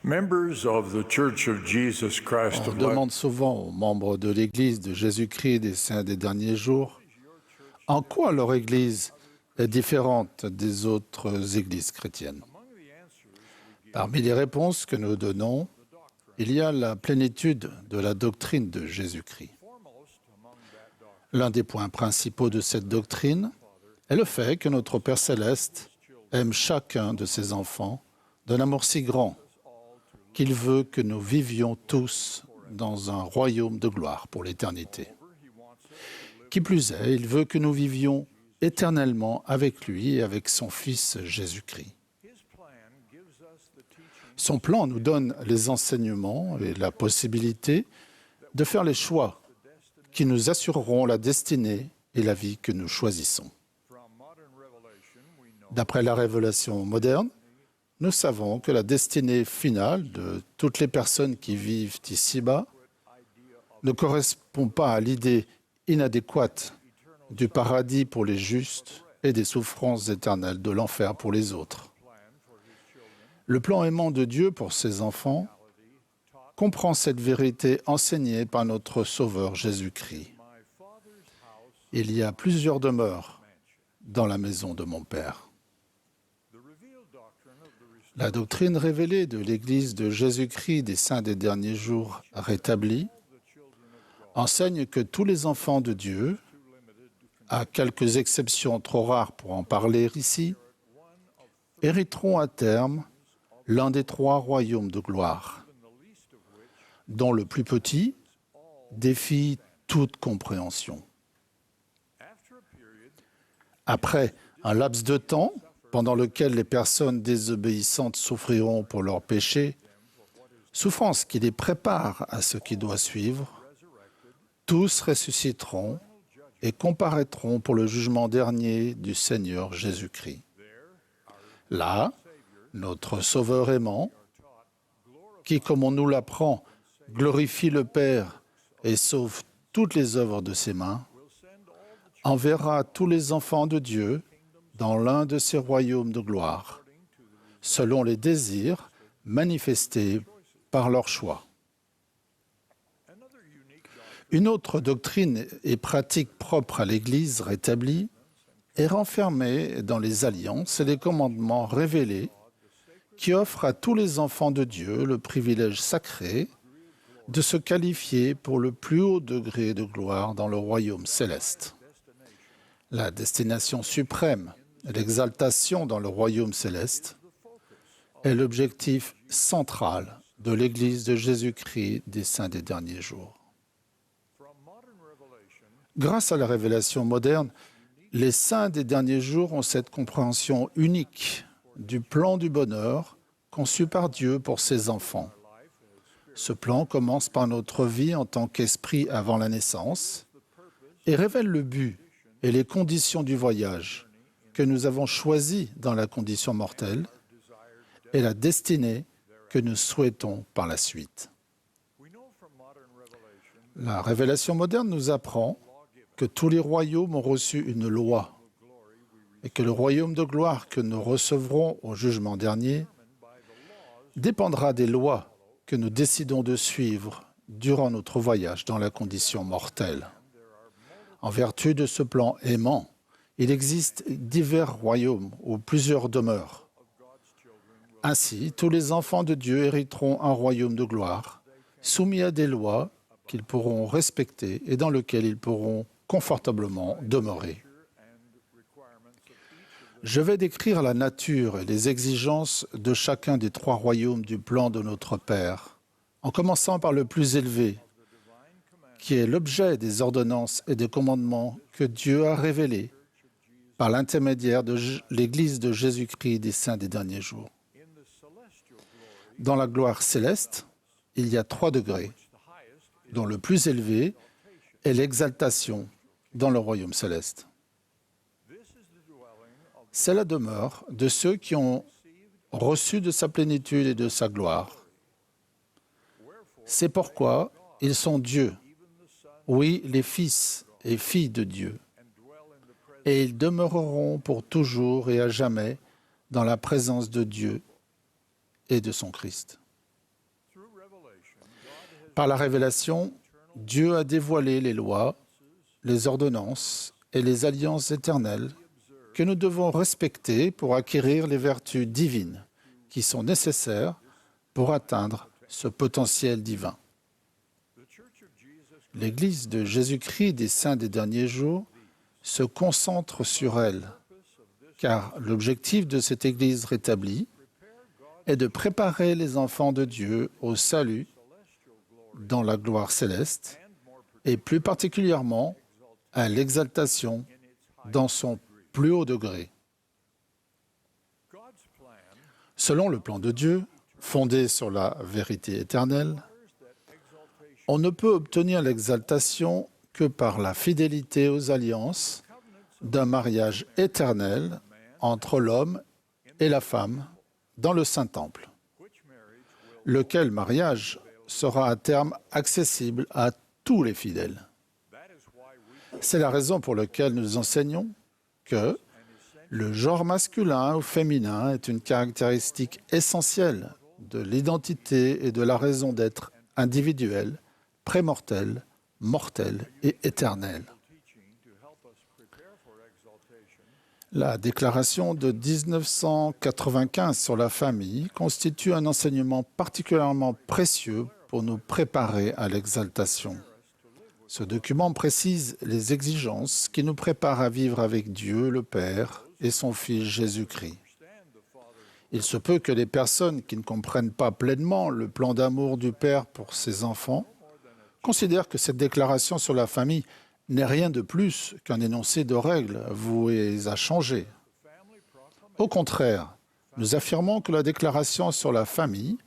Members of the Church of Jesus Christ On of demande souvent aux membres de l'Église de Jésus-Christ des Saints des derniers jours en quoi leur Église est différente des autres Églises chrétiennes. Parmi les réponses que nous donnons, il y a la plénitude de la doctrine de Jésus-Christ. L'un des points principaux de cette doctrine est le fait que notre Père céleste aime chacun de ses enfants d'un amour si grand qu'il veut que nous vivions tous dans un royaume de gloire pour l'éternité. Qui plus est, il veut que nous vivions éternellement avec lui et avec son Fils Jésus-Christ. Son plan nous donne les enseignements et la possibilité de faire les choix qui nous assureront la destinée et la vie que nous choisissons. D'après la révélation moderne, nous savons que la destinée finale de toutes les personnes qui vivent ici-bas ne correspond pas à l'idée inadéquate du paradis pour les justes et des souffrances éternelles de l'enfer pour les autres. Le plan aimant de Dieu pour ses enfants comprend cette vérité enseignée par notre Sauveur Jésus-Christ. Il y a plusieurs demeures dans la maison de mon Père. La doctrine révélée de l'Église de Jésus-Christ des Saints des derniers jours rétablie enseigne que tous les enfants de Dieu, à quelques exceptions trop rares pour en parler ici, hériteront à terme l'un des trois royaumes de gloire, dont le plus petit défie toute compréhension. Après un laps de temps, pendant lequel les personnes désobéissantes souffriront pour leurs péchés, souffrance qui les prépare à ce qui doit suivre, tous ressusciteront et comparaîtront pour le jugement dernier du Seigneur Jésus-Christ. Là, notre Sauveur aimant, qui, comme on nous l'apprend, glorifie le Père et sauve toutes les œuvres de ses mains, enverra tous les enfants de Dieu dans l'un de ses royaumes de gloire, selon les désirs manifestés par leur choix. Une autre doctrine et pratique propre à l'Église rétablie est renfermée dans les alliances et les commandements révélés qui offrent à tous les enfants de Dieu le privilège sacré de se qualifier pour le plus haut degré de gloire dans le royaume céleste. La destination suprême, l'exaltation dans le royaume céleste, est l'objectif central de l'Église de Jésus-Christ des Saints des derniers jours. Grâce à la révélation moderne, les Saints des derniers jours ont cette compréhension unique du plan du bonheur conçu par Dieu pour ses enfants. Ce plan commence par notre vie en tant qu'esprit avant la naissance et révèle le but et les conditions du voyage que nous avons choisi dans la condition mortelle et la destinée que nous souhaitons par la suite. La révélation moderne nous apprend que tous les royaumes ont reçu une loi et que le royaume de gloire que nous recevrons au jugement dernier dépendra des lois que nous décidons de suivre durant notre voyage dans la condition mortelle. En vertu de ce plan aimant, il existe divers royaumes où plusieurs demeurent. Ainsi, tous les enfants de Dieu hériteront un royaume de gloire, soumis à des lois qu'ils pourront respecter et dans lequel ils pourront confortablement demeurer. Je vais décrire la nature et les exigences de chacun des trois royaumes du plan de notre Père, en commençant par le plus élevé, qui est l'objet des ordonnances et des commandements que Dieu a révélés par l'intermédiaire de l'Église de Jésus-Christ des Saints des derniers jours. Dans la gloire céleste, il y a 3 degrés, dont le plus élevé est l'exaltation dans le royaume céleste. C'est la demeure de ceux qui ont reçu de sa plénitude et de sa gloire. C'est pourquoi ils sont Dieu, oui, les fils et filles de Dieu, et ils demeureront pour toujours et à jamais dans la présence de Dieu et de son Christ. Par la révélation, Dieu a dévoilé les lois, les ordonnances et les alliances éternelles que nous devons respecter pour acquérir les vertus divines qui sont nécessaires pour atteindre ce potentiel divin. L'Église de Jésus-Christ des Saints des Derniers Jours se concentre sur elle, car l'objectif de cette Église rétablie est de préparer les enfants de Dieu au salut dans la gloire céleste et plus particulièrement à l'exaltation dans son plus haut degré. Selon le plan de Dieu, fondé sur la vérité éternelle, on ne peut obtenir l'exaltation que par la fidélité aux alliances d'un mariage éternel entre l'homme et la femme dans le Saint-Temple, lequel mariage sera à terme accessible à tous les fidèles. C'est la raison pour laquelle nous enseignons que le genre masculin ou féminin est une caractéristique essentielle de l'identité et de la raison d'être individuelle, prémortelle, mortelle et éternelle. La déclaration de 1995 sur la famille constitue un enseignement particulièrement précieux pour nous préparer à l'exaltation. Ce document précise les exigences qui nous préparent à vivre avec Dieu le Père et son Fils Jésus-Christ. Il se peut que les personnes qui ne comprennent pas pleinement le plan d'amour du Père pour ses enfants considèrent que cette déclaration sur la famille n'est rien de plus qu'un énoncé de règles vouées à changer. Au contraire, nous affirmons que la déclaration sur la famille,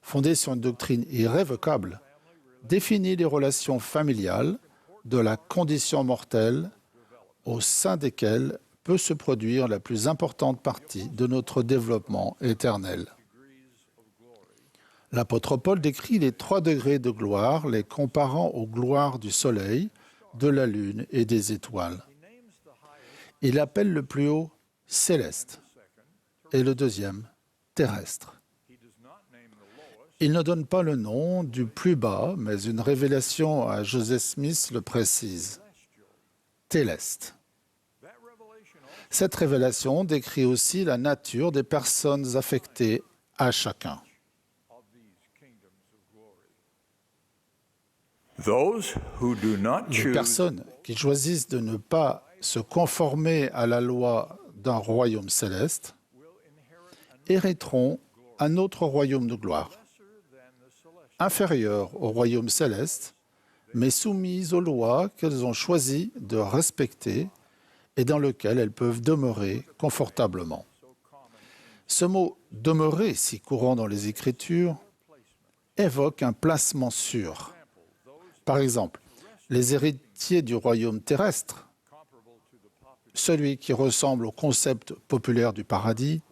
fondée sur une doctrine irrévocable, définit les relations familiales de la condition mortelle au sein desquelles peut se produire la plus importante partie de notre développement éternel. L'apôtre Paul décrit les 3 degrés de gloire, les comparant aux gloires du soleil, de la lune et des étoiles. Il appelle le plus haut céleste et le deuxième terrestre. Il ne donne pas le nom du plus bas, mais une révélation à Joseph Smith le précise. Téleste. Cette révélation décrit aussi la nature des personnes affectées à chacun. Les personnes qui choisissent de ne pas se conformer à la loi d'un royaume céleste hériteront un autre royaume de gloire, inférieur au royaume céleste, mais soumises aux lois qu'elles ont choisi de respecter et dans lequel elles peuvent demeurer confortablement. Ce mot « demeurer », si courant dans les Écritures, évoque un placement sûr. Par exemple, les héritiers du royaume terrestre, celui qui ressemble au concept populaire du paradis,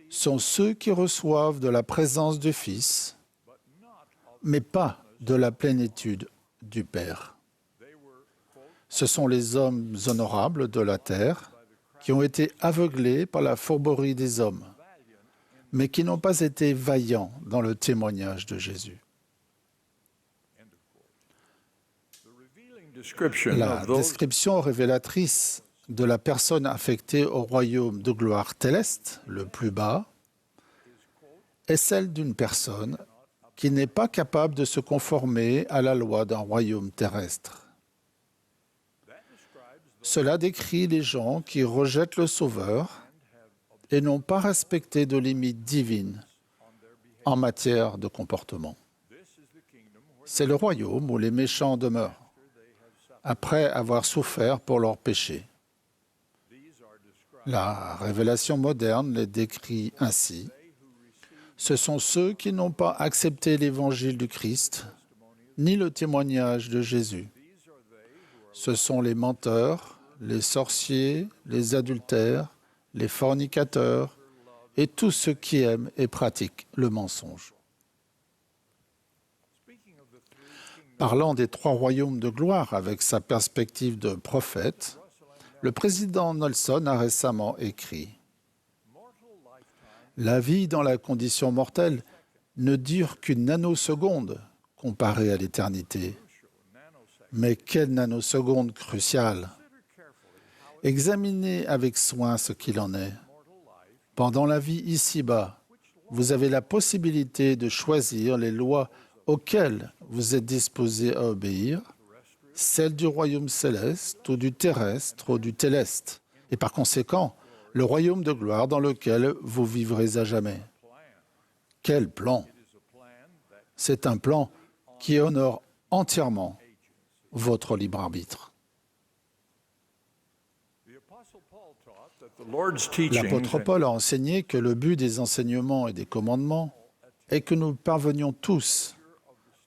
sont ceux qui reçoivent de la présence du Fils, mais pas de la plénitude du Père. Ce sont les hommes honorables de la terre qui ont été aveuglés par la fourberie des hommes, mais qui n'ont pas été vaillants dans le témoignage de Jésus. La description révélatrice de la personne affectée au royaume de gloire céleste, le plus bas, est celle d'une personne qui n'est pas capable de se conformer à la loi d'un royaume terrestre. Cela décrit les gens qui rejettent le Sauveur et n'ont pas respecté de limites divines en matière de comportement. C'est le royaume où les méchants demeurent, après avoir souffert pour leurs péchés. La révélation moderne les décrit ainsi. Ce sont ceux qui n'ont pas accepté l'évangile du Christ, ni le témoignage de Jésus. Ce sont les menteurs, les sorciers, les adultères, les fornicateurs et tous ceux qui aiment et pratiquent le mensonge. Parlant des 3 royaumes de gloire avec sa perspective de prophète, le président Nelson a récemment écrit « La vie dans la condition mortelle ne dure qu'une nanoseconde comparé à l'éternité. Mais quelle nanoseconde cruciale! Examinez avec soin ce qu'il en est. Pendant la vie ici-bas, vous avez la possibilité de choisir les lois auxquelles vous êtes disposé à obéir, celles du royaume céleste ou du terrestre ou du téleste, et par conséquent, le royaume de gloire dans lequel vous vivrez à jamais. Quel plan! C'est un plan qui honore entièrement votre libre arbitre. L'apôtre Paul a enseigné que le but des enseignements et des commandements est que nous parvenions tous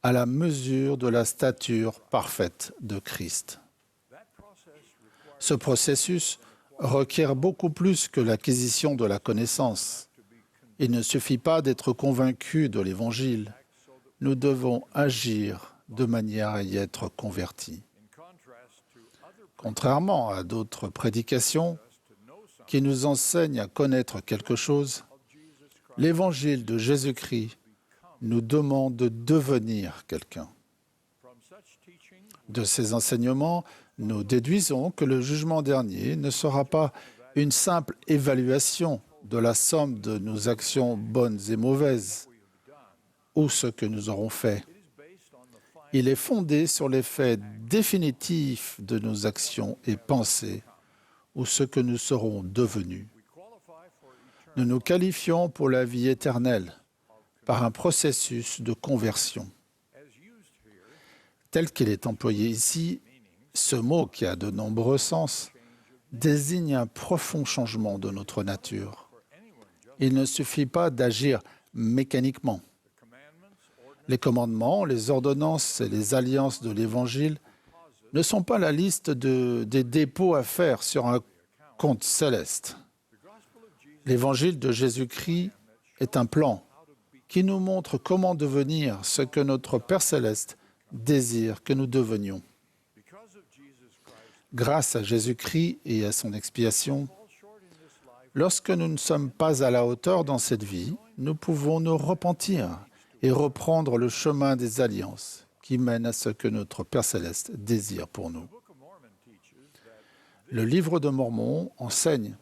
à la mesure de la stature parfaite de Christ. Ce processus requiert beaucoup plus que l'acquisition de la connaissance. Il ne suffit pas d'être convaincu de l'Évangile. Nous devons agir de manière à y être convertis. Contrairement à d'autres prédications qui nous enseignent à connaître quelque chose, l'Évangile de Jésus-Christ nous demande de devenir quelqu'un. De ces enseignements, nous déduisons que le jugement dernier ne sera pas une simple évaluation de la somme de nos actions bonnes et mauvaises ou ce que nous aurons fait. Il est fondé sur l'effet définitif de nos actions et pensées ou ce que nous serons devenus. Nous nous qualifions pour la vie éternelle par un processus de conversion. Tel qu'il est employé ici, ce mot qui a de nombreux sens désigne un profond changement de notre nature. Il ne suffit pas d'agir mécaniquement. Les commandements, les ordonnances et les alliances de l'Évangile ne sont pas la liste des dépôts à faire sur un compte céleste. L'Évangile de Jésus-Christ est un plan qui nous montre comment devenir ce que notre Père céleste désire que nous devenions. Grâce à Jésus-Christ et à son expiation, lorsque nous ne sommes pas à la hauteur dans cette vie, nous pouvons nous repentir et reprendre le chemin des alliances qui mènent à ce que notre Père céleste désire pour nous. Le livre de Mormon enseigne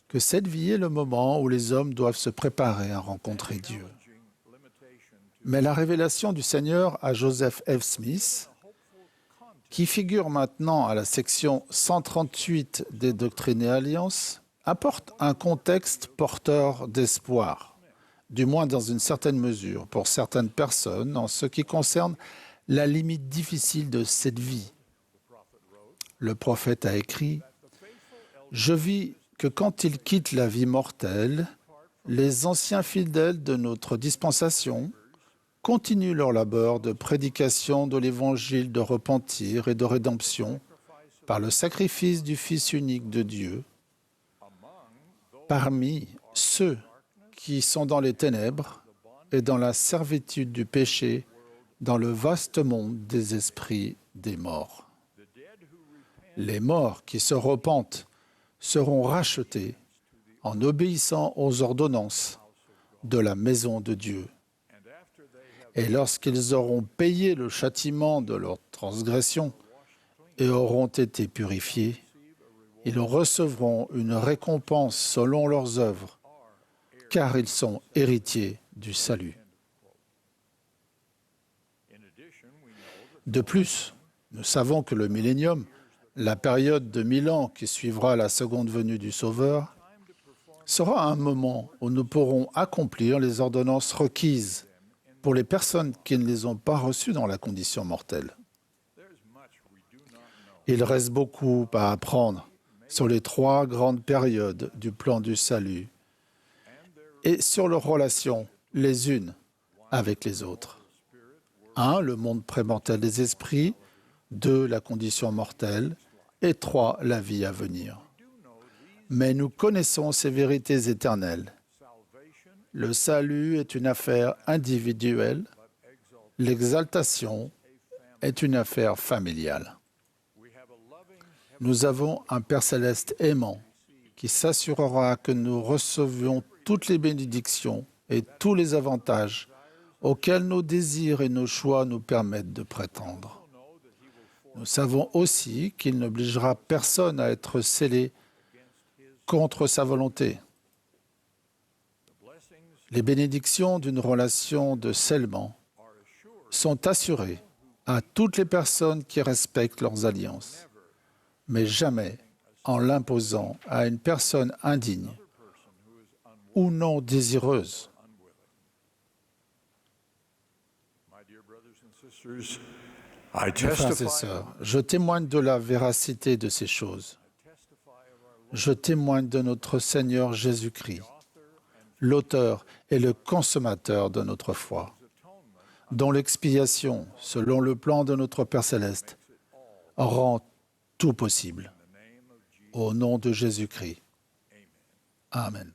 que cette vie est le moment où les hommes doivent se préparer à rencontrer Dieu. Mais la révélation du Seigneur à Joseph F. Smith, qui figure maintenant à la section 138 des Doctrines et Alliances, apporte un contexte porteur d'espoir, du moins dans une certaine mesure, pour certaines personnes en ce qui concerne la limite difficile de cette vie. Le prophète a écrit « Je vis que quand ils quittent la vie mortelle, les anciens fidèles de notre dispensation continuent leur labeur de prédication de l'évangile de repentir et de rédemption par le sacrifice du Fils unique de Dieu, parmi ceux qui sont dans les ténèbres et dans la servitude du péché, dans le vaste monde des esprits des morts. Les morts qui se repentent seront rachetés en obéissant aux ordonnances de la maison de Dieu. Et lorsqu'ils auront payé le châtiment de leur transgression et auront été purifiés, ils recevront une récompense selon leurs œuvres, car ils sont héritiers du salut. De plus, nous savons que le millénium, la période de 1000 ans qui suivra la seconde venue du Sauveur, sera un moment où nous pourrons accomplir les ordonnances requises pour les personnes qui ne les ont pas reçues dans la condition mortelle. Il reste beaucoup à apprendre sur les 3 grandes périodes du plan du salut et sur leurs relations les unes avec les autres. 1. Le monde prémortel des esprits. 2. La condition mortelle. Et 3. La vie à venir. Mais nous connaissons ces vérités éternelles. Le salut est une affaire individuelle. L'exaltation est une affaire familiale. Nous avons un Père céleste aimant qui s'assurera que nous recevions toutes les bénédictions et tous les avantages auquel nos désirs et nos choix nous permettent de prétendre. Nous savons aussi qu'il n'obligera personne à être scellé contre sa volonté. Les bénédictions d'une relation de scellement sont assurées à toutes les personnes qui respectent leurs alliances, mais jamais en l'imposant à une personne indigne ou non désireuse. Mes frères et sœurs, je témoigne de la véracité de ces choses. Je témoigne de notre Seigneur Jésus-Christ, l'auteur et le consommateur de notre foi, dont l'expiation, selon le plan de notre Père céleste, rend tout possible. Au nom de Jésus-Christ. Amen.